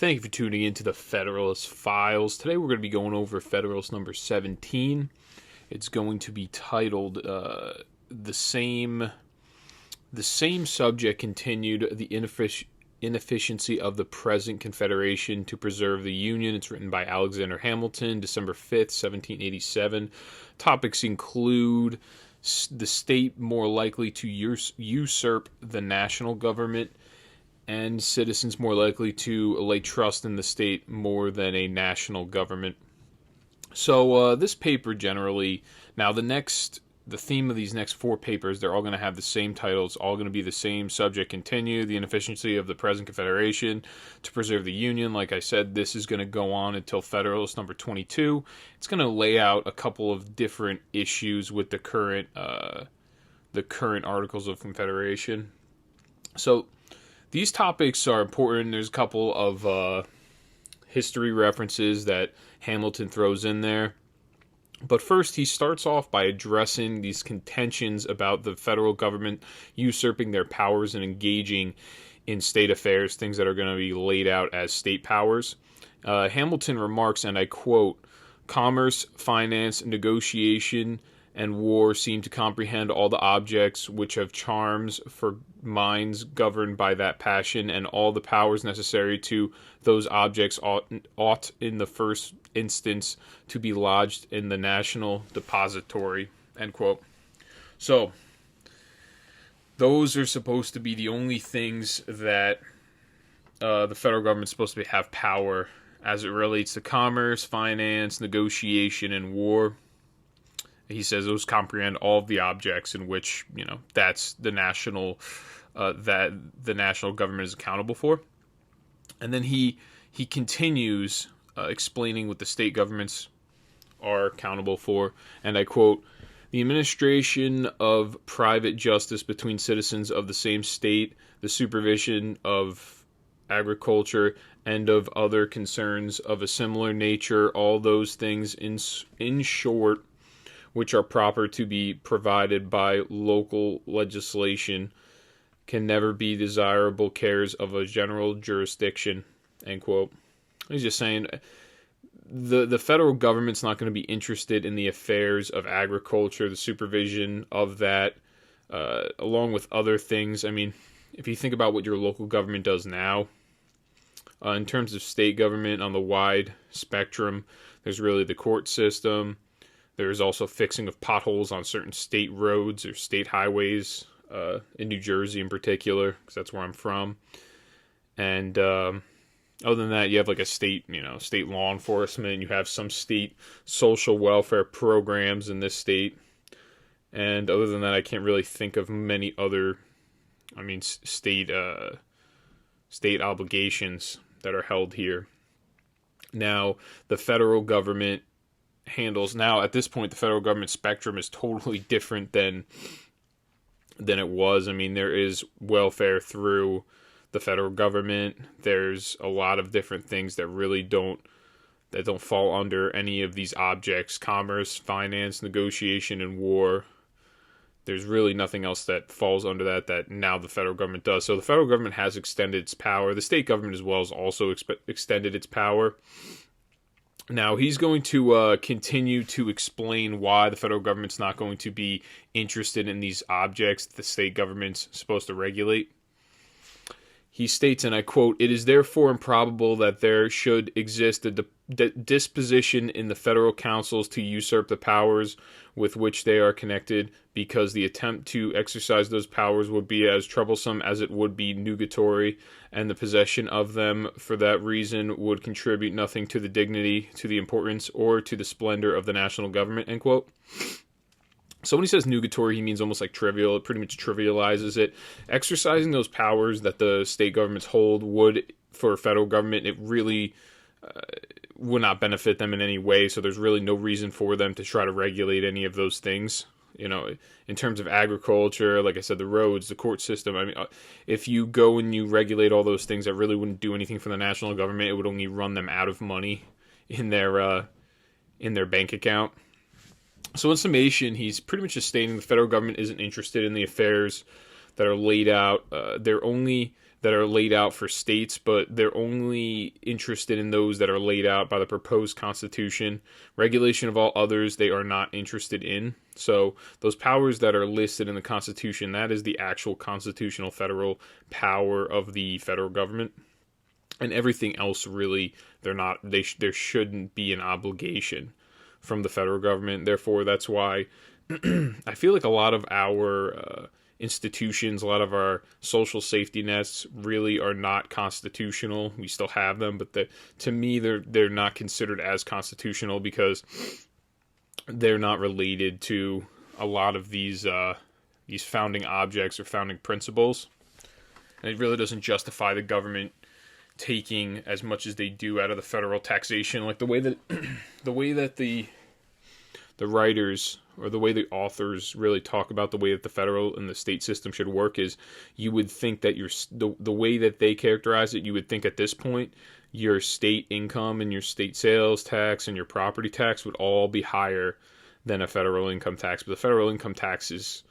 Thank you for tuning in to the Federalist Files. Today we're going to be going over Federalist number 17. It's going to be titled the same subject continued, the inefficiency of the present Confederation to preserve the Union. It's written by Alexander Hamilton, December 5th, 1787. Topics include the state more likely to usurp the national government, and citizens more likely to lay trust in the state more than a national government. So this paper generally, now the theme of these next four papers, they're all going to have the same titles, all going to be the same subject continue, the inefficiency of the present Confederation to preserve the Union. Like I said, this is going to go on until Federalist number 22. It's going to lay out a couple of different issues with the current Articles of Confederation. So these topics are important. There's a couple of history references that Hamilton throws in there. But first, he starts off by addressing these contentions about the federal government usurping their powers and engaging in state affairs, things that are going to be laid out as state powers. Hamilton remarks, and I quote, "Commerce, finance, negotiation, and war seem to comprehend all the objects which have charms for minds governed by that passion, and all the powers necessary to those objects ought in the first instance to be lodged in the national depository," end quote. So, those are supposed to be the only things that the federal government's supposed to have power as it relates to commerce, finance, negotiation, and war. He says those comprehend all of the objects in which, that's the national, that the national government is accountable for. And then he continues explaining what the state governments are accountable for. And I quote, "The administration of private justice between citizens of the same state, the supervision of agriculture, and of other concerns of a similar nature, all those things in short, which are proper to be provided by local legislation, can never be desirable cares of a general jurisdiction," end quote. He's just saying the federal government's not going to be interested in the affairs of agriculture, the supervision of that, along with other things. I mean, if you think about what your local government does now, in terms of state government on the wide spectrum, there's really the court system. There's also fixing of potholes on certain state roads or state highways, in New Jersey in particular, because that's where I'm from. And other than that, you have like a state law enforcement. You have some state social welfare programs in this state. And other than that, I can't really think of many other, state obligations that are held here. Now, the federal government at this point, the federal government spectrum is totally different than it was. There is welfare through the federal government. There's a lot of different things that really don't fall under any of these objects: commerce, finance, negotiation, and war. There's really nothing else that falls under that now the federal government does. So the federal government has extended its power. The state government as well has also extended its power. Now, he's going to continue to explain why the federal government's not going to be interested in these objects the state government's supposed to regulate. He states, and I quote, "It is therefore improbable that there should exist a disposition in the federal councils to usurp the powers with which they are connected, because the attempt to exercise those powers would be as troublesome as it would be nugatory, and the possession of them for that reason would contribute nothing to the dignity, to the importance, or to the splendor of the national government," end quote. So when he says nugatory, he means almost like trivial. It pretty much trivializes it. Exercising those powers that the state governments hold would, for federal government, it really would not benefit them in any way. So there's really no reason for them to try to regulate any of those things. In terms of agriculture, like I said, the roads, the court system. If you go and you regulate all those things, that really wouldn't do anything for the national government. It would only run them out of money in their bank account. So in summation, he's pretty much just stating the federal government isn't interested in the affairs that are laid out. They're only that are laid out for states, but they're only interested in those that are laid out by the proposed Constitution. Regulation of all others they are not interested in. So those powers that are listed in the Constitution, that is the actual constitutional federal power of the federal government. And everything else, really, there shouldn't be an obligation from the federal government. Therefore, that's why I feel like a lot of our institutions, a lot of our social safety nets really are not constitutional. We still have them, but to me, they're not considered as constitutional because they're not related to a lot of these founding objects or founding principles. And it really doesn't justify the government taking as much as they do out of the federal taxation. Like the way that the writers or the way the authors really talk about the way that the federal and the state system should work is, you would think that the way that they characterize it, you would think at this point your state income and your state sales tax and your property tax would all be higher than a federal income tax. But the federal income tax is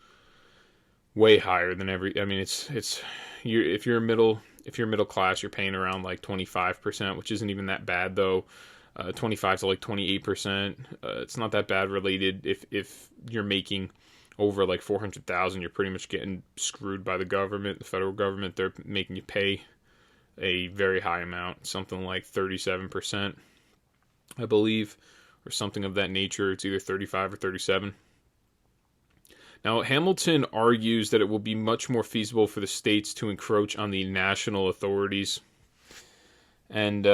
way higher than if you're middle class, you're paying around like 25%, which isn't even that bad though. 25 to like 28%. It's not that bad related. If you're making over like 400,000, you're pretty much getting screwed by the government, the federal government. They're making you pay a very high amount, something like 37%, I believe, or something of that nature. It's either 35 or 37. Now, Hamilton argues that it will be much more feasible for the states to encroach on the national authorities. And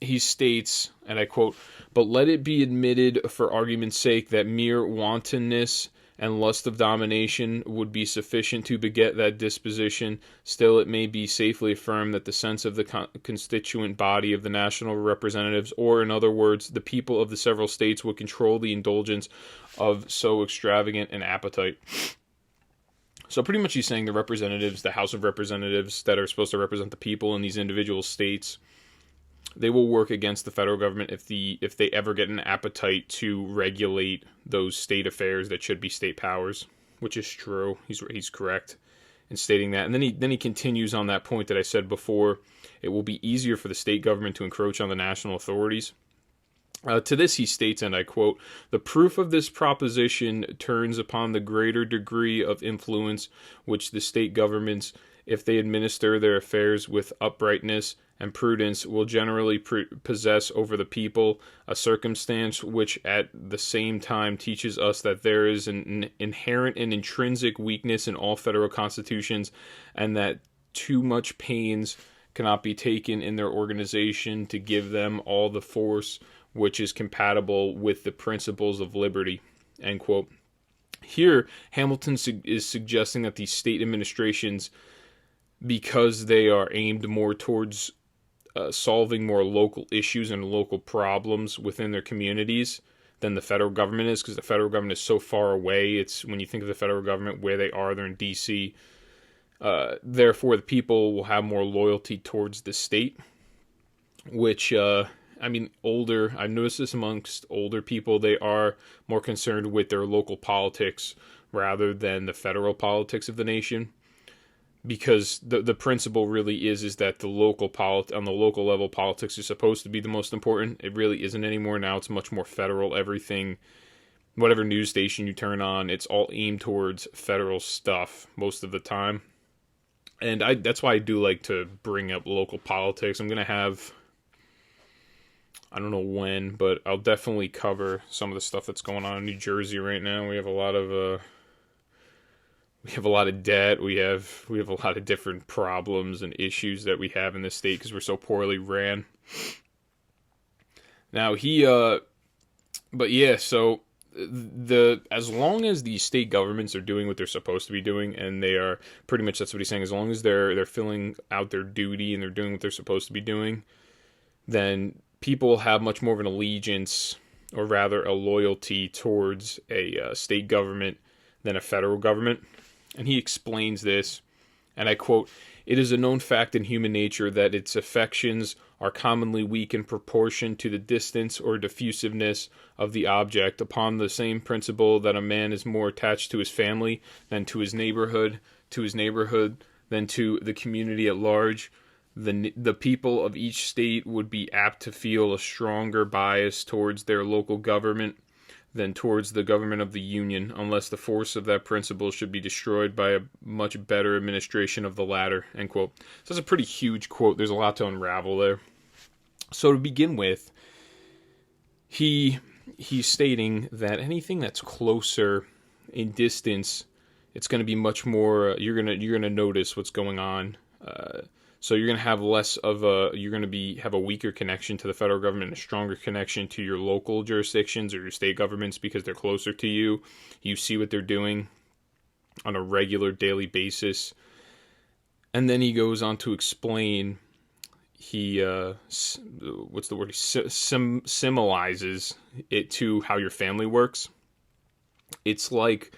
he states, and I quote, "But let it be admitted for argument's sake that mere wantonness and lust of domination would be sufficient to beget that disposition. Still it may be safely affirmed that the sense of the constituent body of the national representatives, or in other words, the people of the several states, would control the indulgence of so extravagant an appetite." So pretty much he's saying the representatives, the House of Representatives that are supposed to represent the people in these individual states, they will work against the federal government if they ever get an appetite to regulate those state affairs that should be state powers, which is true. He's correct in stating that. And then he continues on that point that I said before. It will be easier for the state government to encroach on the national authorities. To this he states, and I quote, "The proof of this proposition turns upon the greater degree of influence which the state governments, if they administer their affairs with uprightness and prudence, will generally possess over the people, a circumstance which at the same time teaches us that there is an inherent and intrinsic weakness in all federal constitutions, and that too much pains cannot be taken in their organization to give them all the force which is compatible with the principles of liberty." End quote. Here, Hamilton is suggesting that these state administrations, because they are aimed more towards solving more local issues and local problems within their communities than the federal government is, because the federal government is so far away. It's, when you think of the federal government, where they are, they're in D.C. Therefore, the people will have more loyalty towards the state, which, I've noticed this amongst older people, they are more concerned with their local politics rather than the federal politics of the nation. Because the principle really is that on the local level, politics is supposed to be the most important. It really isn't anymore. Now it's much more federal. Everything, whatever news station you turn on, it's all aimed towards federal stuff most of the time. And that's why I do like to bring up local politics. I'm going to have, I don't know when, but I'll definitely cover some of the stuff that's going on in New Jersey right now. We have a lot of debt. We have a lot of different problems and issues that we have in this state because we're so poorly ran. Now so as long as the state governments are doing what they're supposed to be doing, and they are pretty much, that's what he's saying, as long as they're filling out their duty and they're doing what they're supposed to be doing, then people have much more of an allegiance, or rather a loyalty towards a state government than a federal government. And he explains this, and I quote, "It is a known fact in human nature that its affections are commonly weak in proportion to the distance or diffusiveness of the object, upon the same principle that a man is more attached to his family than to his neighborhood, than to the community at large. The people of each state would be apt to feel a stronger bias towards their local government than towards the government of the Union, unless the force of that principle should be destroyed by a much better administration of the latter, end quote. So that's a pretty huge quote. There's a lot to unravel there. So to begin with, he's stating that anything that's closer in distance, it's going to be much more, you're going to notice what's going on. So you're going to have have a weaker connection to the federal government, a stronger connection to your local jurisdictions or your state governments because they're closer to you. You see what they're doing on a regular daily basis. And then he goes on to explain, he symbolizes it to how your family works. It's like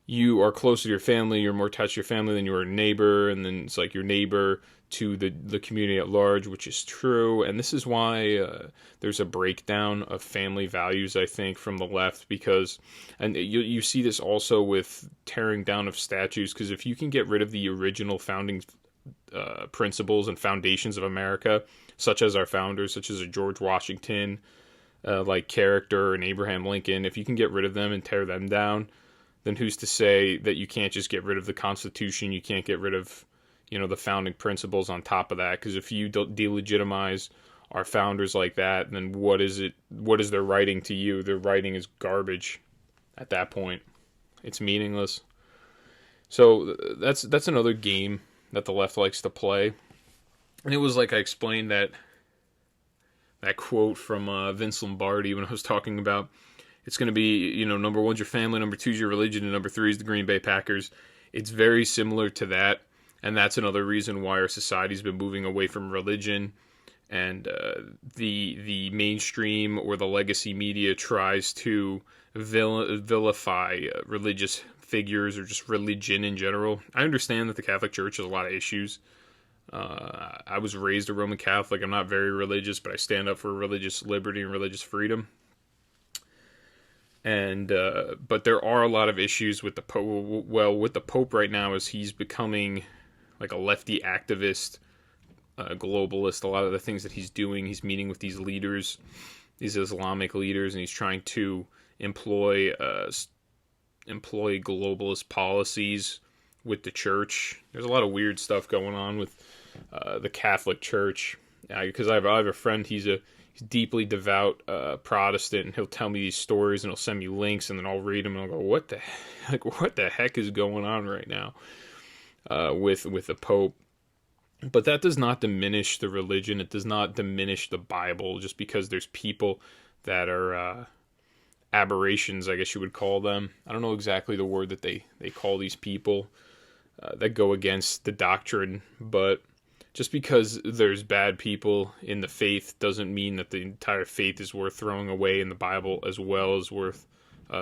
you are closer to your family, you're more attached to your family than you are a neighbor, and then it's like your neighbor to the community at large, which is true. And this is why there's a breakdown of family values, I think, from the left, because, and you see this also with tearing down of statues, because if you can get rid of the original founding principles and foundations of America, such as our founders, such as a George Washington, like character, and Abraham Lincoln, if you can get rid of them and tear them down, then who's to say that you can't just get rid of the Constitution? You can't get rid of, the founding principles on top of that. Because if you delegitimize our founders like that, then what is their writing to you? Their writing is garbage at that point. It's meaningless. So that's another game that the left likes to play. And it was like I explained that quote from Vince Lombardi when I was talking about, it's going to be, number one's your family, number two's your religion, and number three is the Green Bay Packers. It's very similar to that, and that's another reason why our society's been moving away from religion, and the mainstream or the legacy media tries to vilify religious figures or just religion in general. I understand that the Catholic Church has a lot of issues. I was raised a Roman Catholic. I'm not very religious, but I stand up for religious liberty and religious freedom. And but there are a lot of issues with the Pope. Well, with the Pope right now, is he's becoming like a lefty activist, globalist. A lot of the things that he's doing, he's meeting with these leaders, these Islamic leaders, and he's trying to employ globalist policies with the church. There's a lot of weird stuff going on with the Catholic Church. Because I have a friend, he's deeply devout Protestant, and he'll tell me these stories and he'll send me links, and then I'll read them and I'll go, what the heck is going on right now with the Pope? But that does not diminish the religion. It does not diminish the Bible just because there's people that are aberrations, I guess you would call them. I don't know exactly the word that they call these people that go against the doctrine, but just because there's bad people in the faith doesn't mean that the entire faith is worth throwing away, and the Bible as well is worth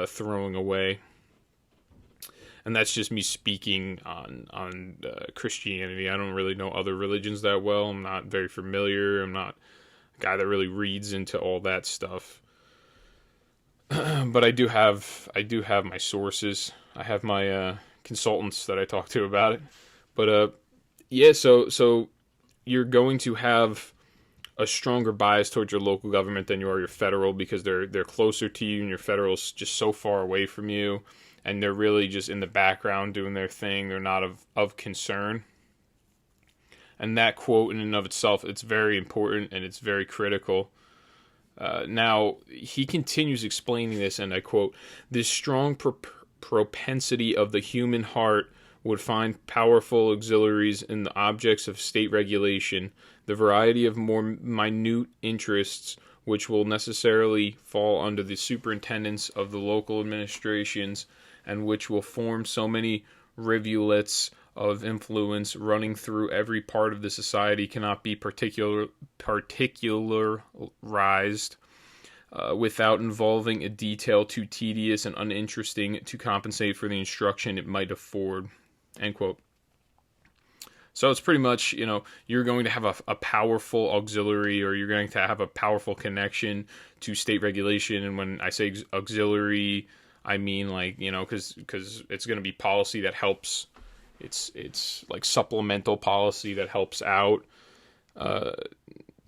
throwing away. And that's just me speaking on Christianity. I don't really know other religions that well. I'm not very familiar. I'm not a guy that really reads into all that stuff. But I do have my sources. I have my consultants that I talk to about it. But yeah, so you're going to have a stronger bias towards your local government than you are your federal, because they're closer to you, and your federal's just so far away from you, and they're really just in the background doing their thing. They're not of concern. And that quote in and of itself, it's very important and it's very critical. Now, he continues explaining this, and I quote, "This strong propensity of the human heart would find powerful auxiliaries in the objects of state regulation, the variety of more minute interests which will necessarily fall under the superintendence of the local administrations, and which will form so many rivulets of influence running through every part of the society, cannot be particularized without involving a detail too tedious and uninteresting to compensate for the instruction it might afford." End quote. So it's pretty much, you're going to have a powerful auxiliary, or you're going to have a powerful connection to state regulation. And when I say auxiliary, I mean because it's going to be policy that helps, It's like supplemental policy that helps out.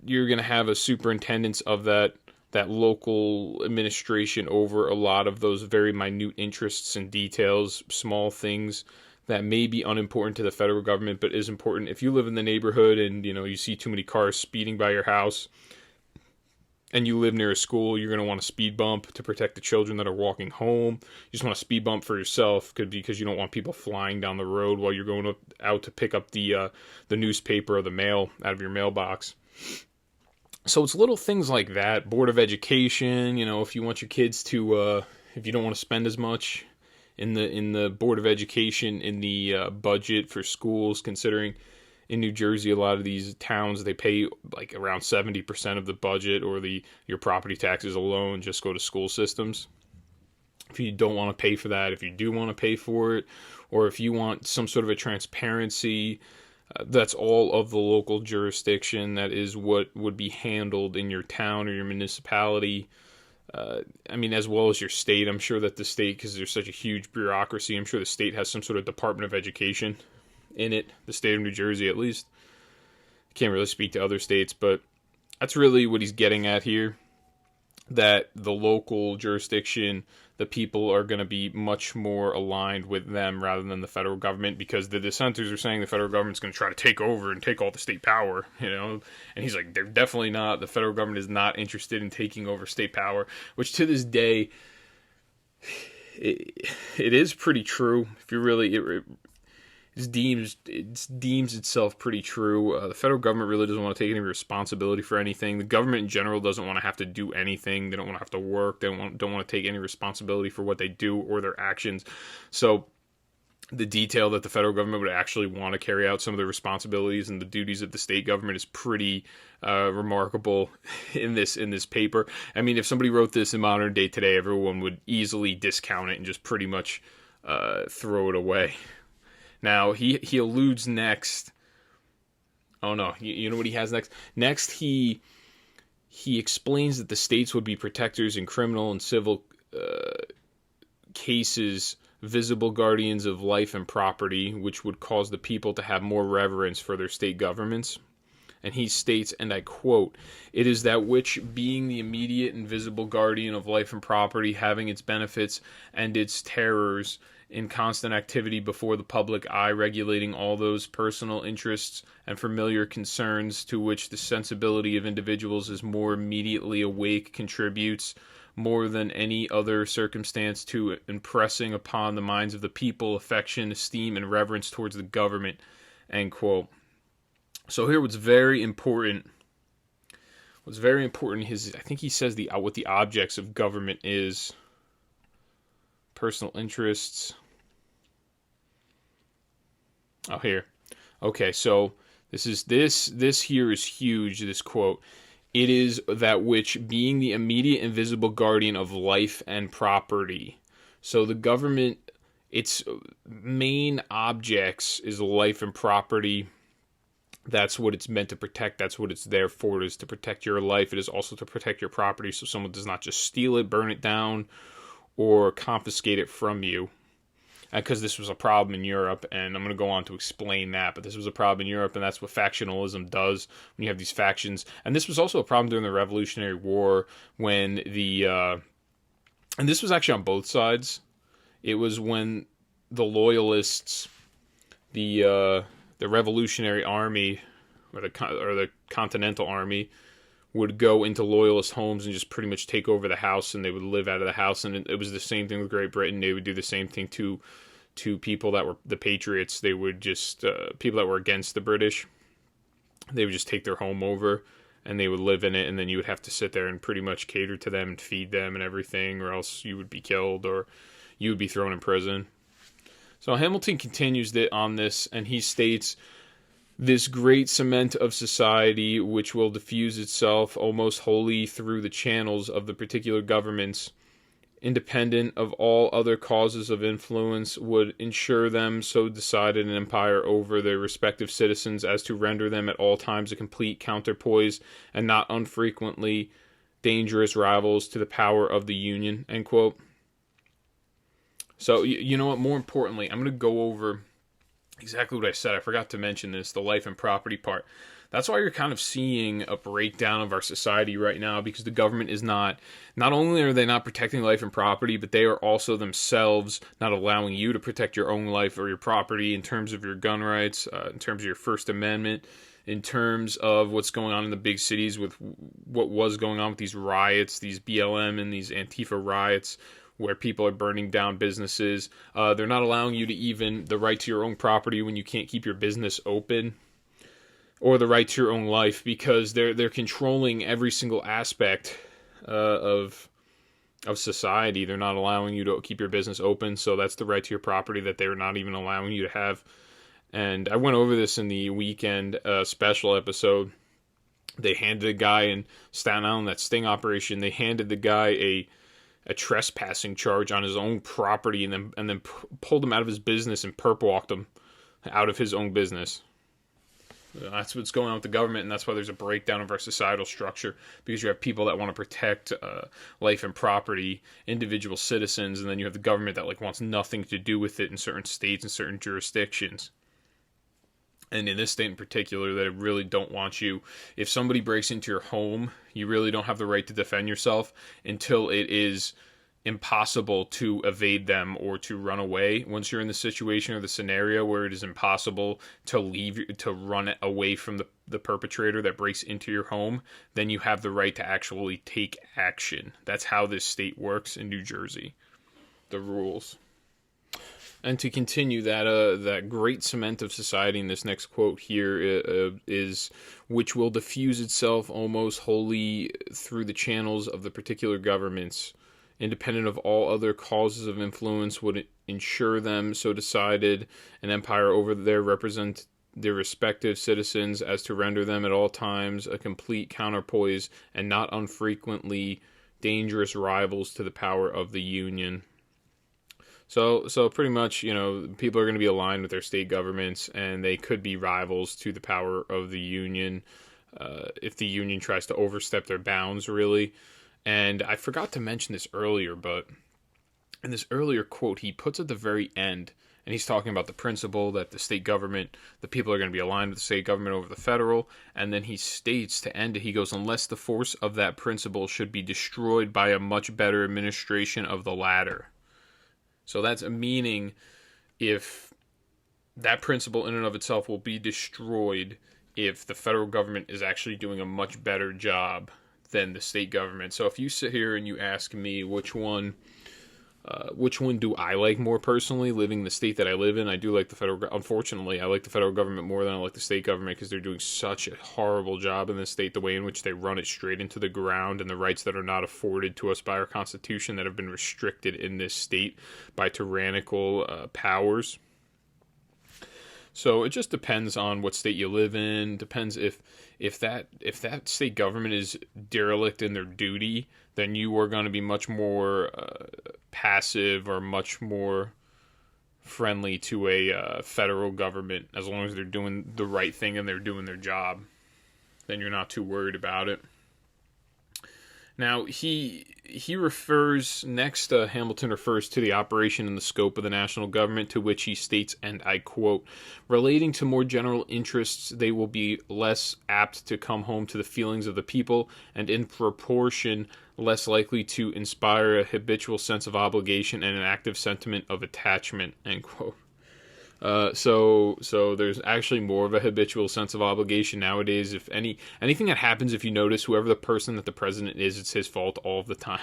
You're going to have a superintendence of that local administration over a lot of those very minute interests and details, small things that may be unimportant to the federal government, but is important. If you live in the neighborhood and, you see too many cars speeding by your house and you live near a school, you're going to want a speed bump to protect the children that are walking home. You just want a speed bump for yourself because you don't want people flying down the road while you're going out to pick up the newspaper or the mail out of your mailbox. So it's little things like that. Board of Education, if you want your kids to, if you don't want to spend as much in the Board of Education in the budget for schools, considering in New Jersey a lot of these towns they pay like around 70% of the budget, or your property taxes alone just go to school systems. If you don't want to pay for that, if you do want to pay for it, or if you want some sort of a transparency, that's all of the local jurisdiction. That is what would be handled in your town or your municipality. As well as your state. I'm sure that the state, because there's such a huge bureaucracy, I'm sure the state has some sort of Department of Education in it, the state of New Jersey at least. I can't really speak to other states, but that's really what he's getting at here, that the local jurisdiction, the people are going to be much more aligned with them rather than the federal government, because the dissenters are saying the federal government's going to try to take over and take all the state power, and he's like, they're definitely not. The federal government is not interested in taking over state power, which to this day, it is pretty true. If you really, it deems itself pretty true. The federal government really doesn't want to take any responsibility for anything. The government in general doesn't want to have to do anything. They don't want to have to work. They don't want to take any responsibility for what they do or their actions. So the detail that the federal government would actually want to carry out some of the responsibilities and the duties of the state government is pretty remarkable in this paper. If somebody wrote this in modern day today, everyone would easily discount it and just pretty much throw it away. Now, he alludes next. Oh, no. You know what he has next? Next, he explains that the states would be protectors in criminal and civil cases, visible guardians of life and property, which would cause the people to have more reverence for their state governments. And he states, and I quote, "It is that which, being the immediate and visible guardian of life and property, having its benefits and its terrors, in constant activity before the public eye, regulating all those personal interests and familiar concerns to which the sensibility of individuals is more immediately awake, contributes more than any other circumstance to impressing upon the minds of the people affection, esteem, and reverence towards the government." End quote. So here what's very important, I think he says what the objects of government is. Personal interests. Oh, here. Okay, so this here is huge, this quote. "It is that which, being the immediate and visible guardian of life and property." So the government, its main objects is life and property. That's what it's meant to protect. That's what it's there for. It is to protect your life. It is also to protect your property, so someone does not just steal it, burn it down, or confiscate it from you. Because this was a problem in Europe, and I'm going to go on to explain that, but this was a problem in Europe, and that's what factionalism does when you have these factions. And this was also a problem during the Revolutionary War when and this was actually on both sides. It was when the Loyalists, the Revolutionary Army, or the Continental Army, would go into Loyalist homes and just pretty much take over the house, and they would live out of the house. And it was the same thing with Great Britain. They would do the same thing to people that were the Patriots. They would just, people that were against the British, they would just take their home over, and they would live in it, and then you would have to sit there and pretty much cater to them and feed them and everything, or else you would be killed, or you would be thrown in prison. So Hamilton continues on this, and he states, "This great cement of society, which will diffuse itself almost wholly through the channels of the particular governments, independent of all other causes of influence, would ensure them so decided an empire over their respective citizens as to render them at all times a complete counterpoise and not unfrequently dangerous rivals to the power of the Union." End quote. So, you know what, more importantly, I'm going to go over exactly what I said. I forgot to mention this, the life and property part. That's why you're kind of seeing a breakdown of our society right now, because the government is not only are they not protecting life and property, but they are also themselves not allowing you to protect your own life or your property in terms of your gun rights, in terms of your First Amendment, in terms of what's going on in the big cities with what was going on with these riots, these BLM and these Antifa riots, where people are burning down businesses. They're not allowing you to even the right to your own property when you can't keep your business open, or the right to your own life, because they're controlling every single aspect of society. They're not allowing you to keep your business open, so that's the right to your property that they're not even allowing you to have. And I went over this in the weekend special episode. They handed a guy in Staten Island, that sting operation, they handed the guy a trespassing charge on his own property, and then pulled him out of his business and perp walked him out of his own business. That's what's going on with the government, and that's why there's a breakdown of our societal structure, because you have people that want to protect life and property, individual citizens, and then you have the government that wants nothing to do with it in certain states and certain jurisdictions. And in this state in particular, they really don't want you. If somebody breaks into your home, you really don't have the right to defend yourself until it is impossible to evade them or to run away. Once you're in the situation or the scenario where it is impossible to leave, to run away from the perpetrator that breaks into your home, then you have the right to actually take action. That's how this state works in New Jersey. The rules. And to continue that great cement of society, in this next quote here is, which will diffuse itself almost wholly through the channels of the particular governments, independent of all other causes of influence, would ensure them so decided an empire over their respective citizens as to render them at all times a complete counterpoise and not unfrequently dangerous rivals to the power of the Union. So pretty much, people are going to be aligned with their state governments, and they could be rivals to the power of the Union if the Union tries to overstep their bounds, really. And I forgot to mention this earlier, but in this earlier quote, he puts at the very end, and he's talking about the principle that the state government, the people are going to be aligned with the state government over the federal, and then he states to end it, he goes, unless the force of that principle should be destroyed by a much better administration of the latter. So that's a meaning, if that principle in and of itself will be destroyed if the federal government is actually doing a much better job than the state government. So if you sit here and you ask me which one do I like more personally, living in the state that I live in, I do like the federal. Unfortunately, I like the federal government more than I like the state government, because they're doing such a horrible job in this state, the way in which they run it straight into the ground, and the rights that are not afforded to us by our Constitution that have been restricted in this state by tyrannical powers. So it just depends on what state you live in. Depends if that state government is derelict in their duty, then you are going to be much more passive or much more friendly to a federal government. As long as they're doing the right thing and they're doing their job, then you're not too worried about it. Now, he refers, next, Hamilton refers to the operation and the scope of the national government, to which he states, and I quote, relating to more general interests, they will be less apt to come home to the feelings of the people, and in proportion less likely to inspire a habitual sense of obligation and an active sentiment of attachment, end quote. So there's actually more of a habitual sense of obligation nowadays. If anything that happens, if you notice, whoever the person that the president is, it's his fault all of the time.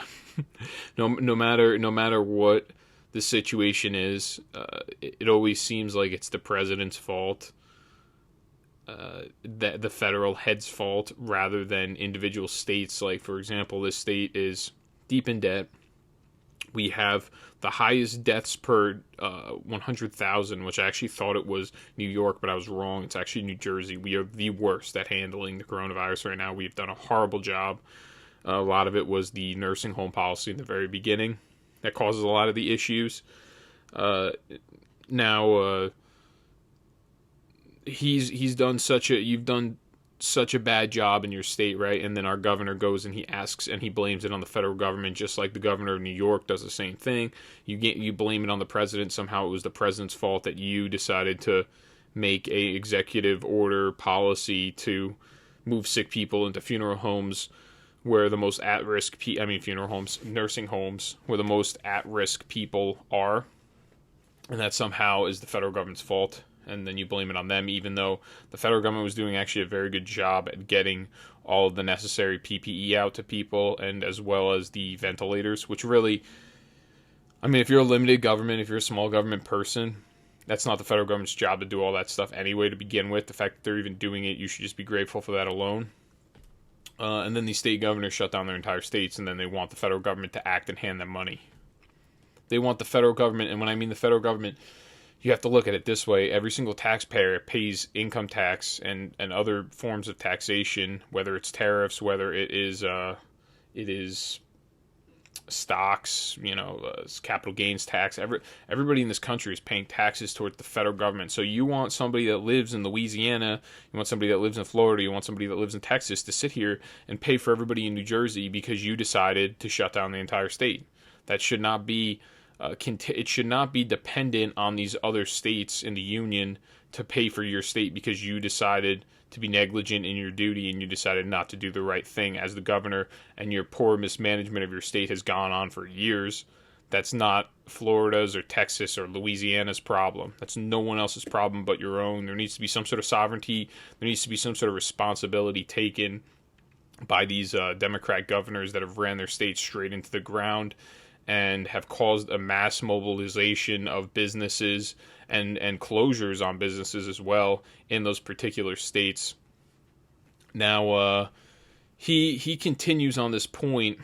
no matter what the situation is, it always seems like it's the president's fault, the federal head's fault, rather than individual states. Like, for example, this state is deep in debt. We have the highest deaths per 100,000, which I actually thought it was New York, but I was wrong. It's actually New Jersey. We are the worst at handling the coronavirus right now. We've done a horrible job. A lot of it was the nursing home policy in the very beginning that causes a lot of the issues. Now, he's done you've done such a bad job in your state, right? And then our governor goes and he asks and he blames it on the federal government, just like the governor of New York does the same thing. You blame it on the president. Somehow it was the president's fault that you decided to make a executive order policy to move sick people into funeral homes where the most at-risk funeral homes, nursing homes, where the most at-risk people are. And that somehow is the federal government's fault. And then you blame it on them, even though the federal government was doing actually a very good job at getting all of the necessary PPE out to people, and as well as the ventilators, which really, if you're a limited government, if you're a small government person, that's not the federal government's job to do all that stuff anyway to begin with. The fact that they're even doing it, you should just be grateful for that alone. And then these state governors shut down their entire states, and then they want the federal government to act and hand them money. They want the federal government, and when I mean the federal government, you have to look at it this way. Every single taxpayer pays income tax and other forms of taxation, whether it's tariffs, whether it is stocks, capital gains tax. Everybody in this country is paying taxes towards the federal government. So you want somebody that lives in Louisiana, you want somebody that lives in Florida, you want somebody that lives in Texas to sit here and pay for everybody in New Jersey because you decided to shut down the entire state. That should not be... it should not be dependent on these other states in the union to pay for your state because you decided to be negligent in your duty and you decided not to do the right thing as the governor, and your poor mismanagement of your state has gone on for years. That's not Florida's or Texas or Louisiana's problem. That's no one else's problem but your own. There needs to be some sort of sovereignty. There needs to be some sort of responsibility taken by these Democrat governors that have ran their state straight into the ground and have caused a mass mobilization of businesses and closures on businesses as well in those particular states. Now, he continues on this point,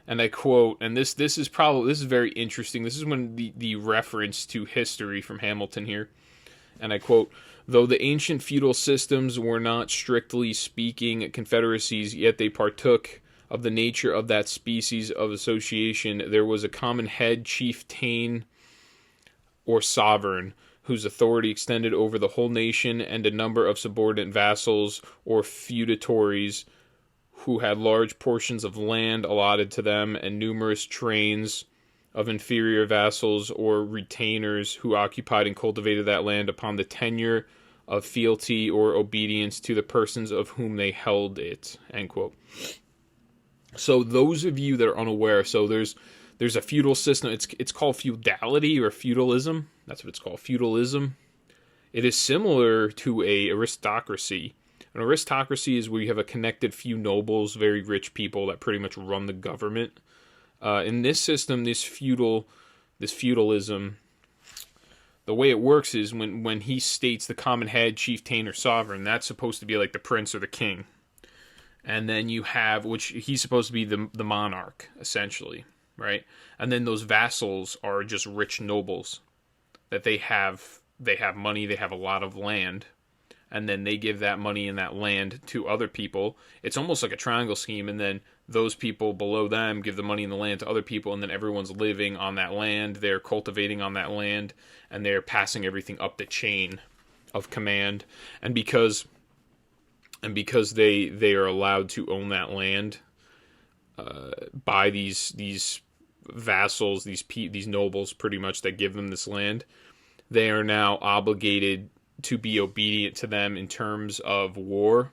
and I quote, and this is very interesting. This is when the reference to history from Hamilton here, and I quote, "Though the ancient feudal systems were not strictly speaking confederacies, yet they partook of the nature of that species of association. There was a common head, chieftain, or sovereign, whose authority extended over the whole nation, and a number of subordinate vassals or feudatories who had large portions of land allotted to them, and numerous trains of inferior vassals or retainers who occupied and cultivated that land upon the tenure of fealty or obedience to the persons of whom they held it." End quote. So those of you that are unaware, so there's a feudal system. It's called feudality or feudalism. That's what it's called, feudalism. It is similar to a aristocracy. An aristocracy is where you have a connected few nobles, very rich people that pretty much run the government. In this system, this feudalism, the way it works is when he states the common head, chieftain, or sovereign, that's supposed to be like the prince or the king. And then you have, which he's supposed to be the monarch, essentially, right? And then those vassals are just rich nobles that they have money, they have a lot of land, and then they give that money and that land to other people. It's almost like a triangle scheme, and then those people below them give the money and the land to other people, and then everyone's living on that land, they're cultivating on that land, and they're passing everything up the chain of command. And because they are allowed to own that land by these vassals, these nobles, pretty much, that give them this land, they are now obligated to be obedient to them in terms of war.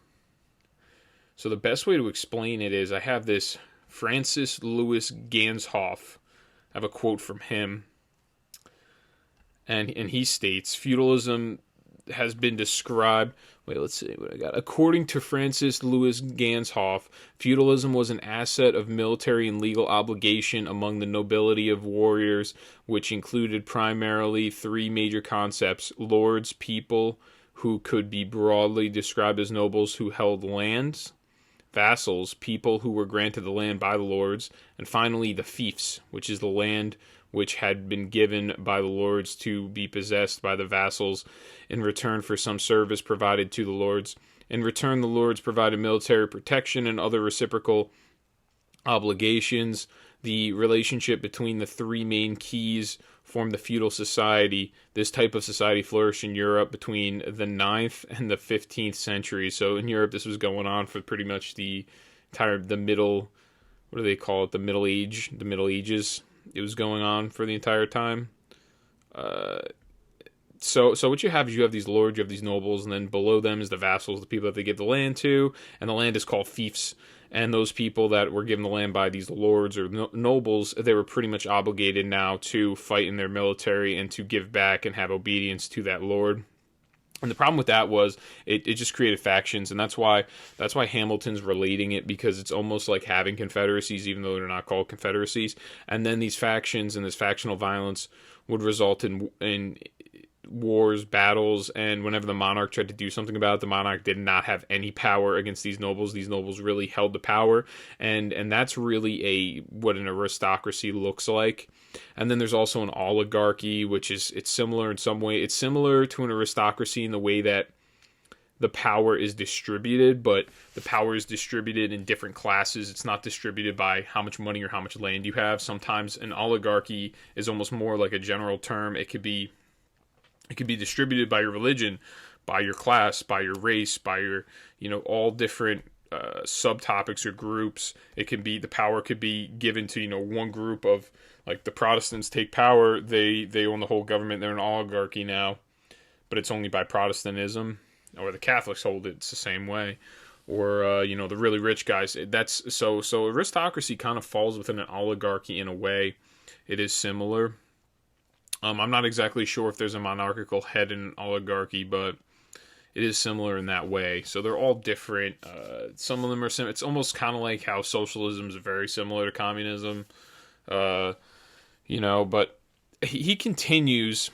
So the best way to explain it is, I have this Francis Louis Ganshoff. I have a quote from him, and he states, feudalism has been described... Wait, let's see what I got. According to Francis Louis Ganshoff, feudalism was an asset of military and legal obligation among the nobility of warriors, which included primarily three major concepts: lords, people who could be broadly described as nobles who held lands; vassals, people who were granted the land by the lords; and finally the fiefs, which is the land which had been given by the lords to be possessed by the vassals in return for some service provided to the lords. In return, the lords provided military protection and other reciprocal obligations. The relationship between the three main keys formed the feudal society. This type of society flourished in Europe between the 9th and the 15th century. So in Europe, this was going on for pretty much the middle, what do they call it? The Middle Ages. It was going on for the entire time. So what you have is these lords, you have these nobles, and then below them is the vassals, the people that they give the land to, and the land is called fiefs. And those people that were given the land by these lords or nobles, they were pretty much obligated now to fight in their military and to give back and have obedience to that lord. And the problem with that was it just created factions, and that's why Hamilton's relating it, because it's almost like having confederacies, even though they're not called confederacies. And then these factions and this factional violence would result in wars, battles, and whenever the monarch tried to do something about it, the monarch did not have any power against these nobles. These nobles really held the power, and that's really what an aristocracy looks like. And then there's also an oligarchy, which it's similar in some way. It's similar to an aristocracy in the way that the power is distributed, but the power is distributed in different classes. It's not distributed by how much money or how much land you have. Sometimes an oligarchy is almost more like a general term. It could be distributed by your religion, by your class, by your race, by your, all different subtopics or groups. The power could be given to, one group of, like the Protestants take power, they own the whole government, they're an oligarchy now, but it's only by Protestantism. Or the Catholics hold it, it's the same way. Or, the really rich guys. So aristocracy kind of falls within an oligarchy in a way. It is similar. I'm not exactly sure if there's a monarchical head in an oligarchy, but it is similar in that way. So they're all different. Some of them are similar. It's almost kind of like how socialism is very similar to communism. But he continues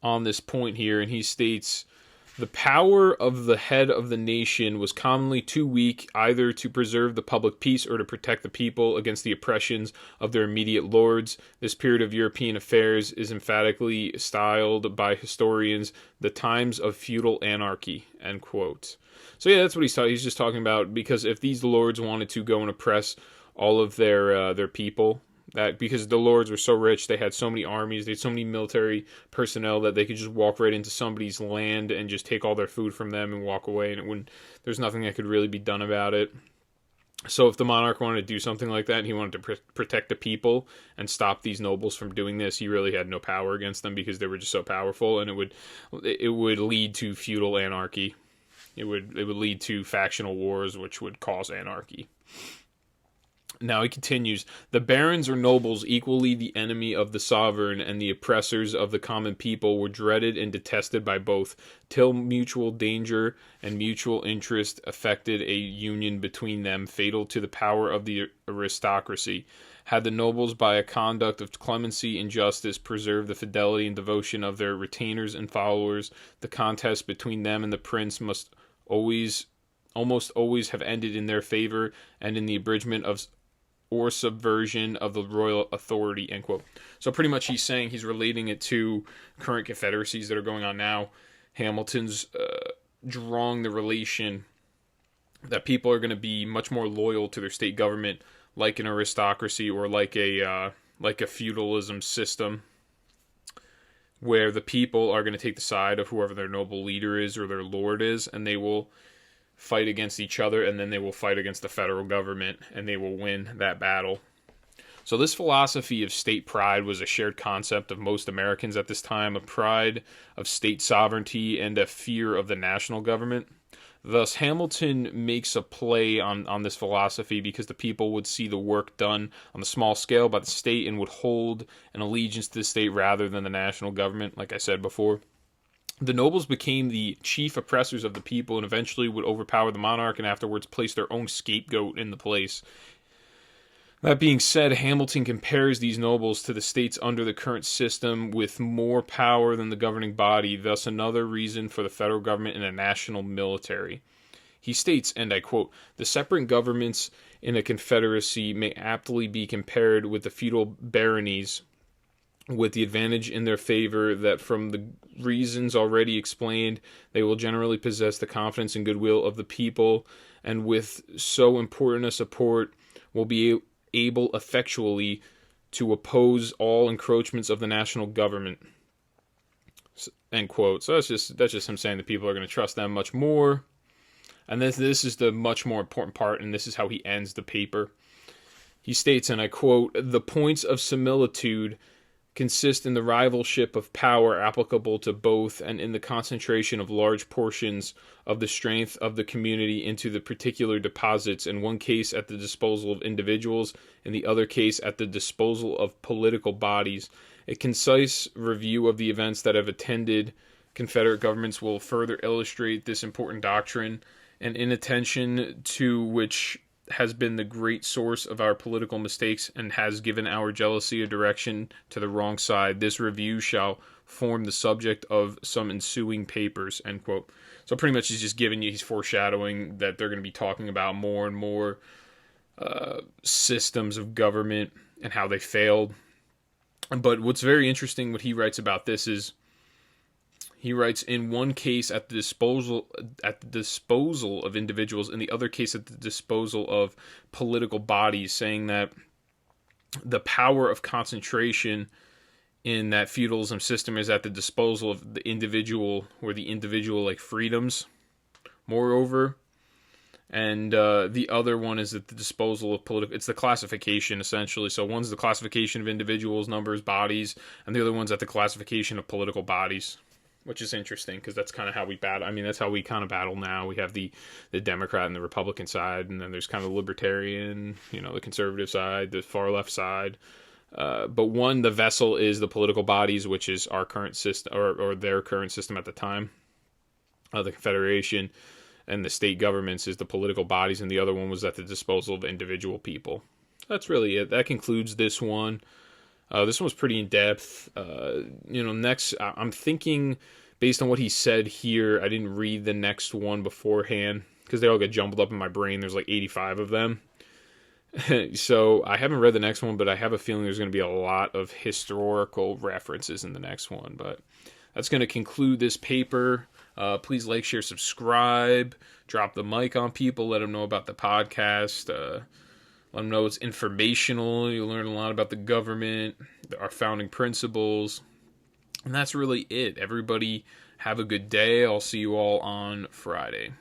on this point here, and he states, the power of the head of the nation was commonly too weak either to preserve the public peace or to protect the people against the oppressions of their immediate lords. This period of European affairs is emphatically styled by historians the times of feudal anarchy, end quote. So yeah, that's what he's just talking about, because if these lords wanted to go and oppress all of their people, that because the lords were so rich, they had so many armies, they had so many military personnel that they could just walk right into somebody's land and just take all their food from them and walk away, and there's nothing that could really be done about it. So if the monarch wanted to do something like that and he wanted to protect the people and stop these nobles from doing this, he really had no power against them because they were just so powerful, and it would lead to feudal anarchy. It would lead to factional wars, which would cause anarchy. Now he continues, the barons or nobles, equally the enemy of the sovereign and the oppressors of the common people, were dreaded and detested by both, till mutual danger and mutual interest effected a union between them, fatal to the power of the aristocracy. Had the nobles, by a conduct of clemency and justice, preserved the fidelity and devotion of their retainers and followers, the contest between them and the prince must almost always have ended in their favor and in the abridgment of or subversion of the royal authority, end quote. So pretty much he's relating it to current confederacies that are going on now. Hamilton's drawing the relation that people are going to be much more loyal to their state government, like an aristocracy or like a feudalism system, where the people are going to take the side of whoever their noble leader is or their lord is, and they will fight against each other, and then they will fight against the federal government, and they will win that battle. So this philosophy of state pride was a shared concept of most Americans at this time, a pride of state sovereignty and a fear of the national government. Thus, Hamilton makes a play on this philosophy because the people would see the work done on the small scale by the state and would hold an allegiance to the state rather than the national government, like I said before. The nobles became the chief oppressors of the people and eventually would overpower the monarch and afterwards place their own scapegoat in the place. That being said, Hamilton compares these nobles to the states under the current system with more power than the governing body, thus another reason for the federal government and a national military. He states, and I quote, the separate governments in a confederacy may aptly be compared with the feudal baronies, with the advantage in their favor that from the reasons already explained, they will generally possess the confidence and goodwill of the people, and with so important a support will be able effectually to oppose all encroachments of the national government. End quote. So that's just him saying that people are going to trust them much more. And this is the much more important part, and this is how he ends the paper. He states, and I quote, "The points of similitude consist in the rivalship of power applicable to both and in the concentration of large portions of the strength of the community into the particular deposits, in one case at the disposal of individuals, in the other case at the disposal of political bodies. A concise review of the events that have attended Confederate governments will further illustrate this important doctrine, and inattention to which has been the great source of our political mistakes and has given our jealousy a direction to the wrong side. This review shall form the subject of some ensuing papers," end quote. So pretty much he's foreshadowing that they're going to be talking about more and more systems of government and how they failed. But what's very interesting, what he writes about this is, he writes, "In one case at the disposal of individuals, in the other case at the disposal of political bodies," saying that the power of concentration in that feudalism system is at the disposal of the individual, or the individual like freedoms, moreover. And the other one is at the disposal of political. It's the classification, essentially. So one's the classification of individuals, numbers, bodies, and the other one's at the classification of political bodies. Which is interesting, because that's kind of how we battle. I mean, that's how we kind of battle now. We have the Democrat and the Republican side, and then there's kind of the libertarian, the conservative side, the far left side. But the vessel is the political bodies, which is our current system, or their current system at the time, the Confederation, and the state governments is the political bodies, and the other one was at the disposal of individual people. That's really it. That concludes this one. This one was pretty in-depth. Next, I'm thinking, based on what he said here, I didn't read the next one beforehand, because they all get jumbled up in my brain. There's like 85 of them. So I haven't read the next one, but I have a feeling there's going to be a lot of historical references in the next one. But that's going to conclude this paper. Please like, share, subscribe. Drop the mic on people. Let them know about the podcast. Let them know it's informational. You'll learn a lot about the government, our founding principles. And that's really it. Everybody have a good day. I'll see you all on Friday.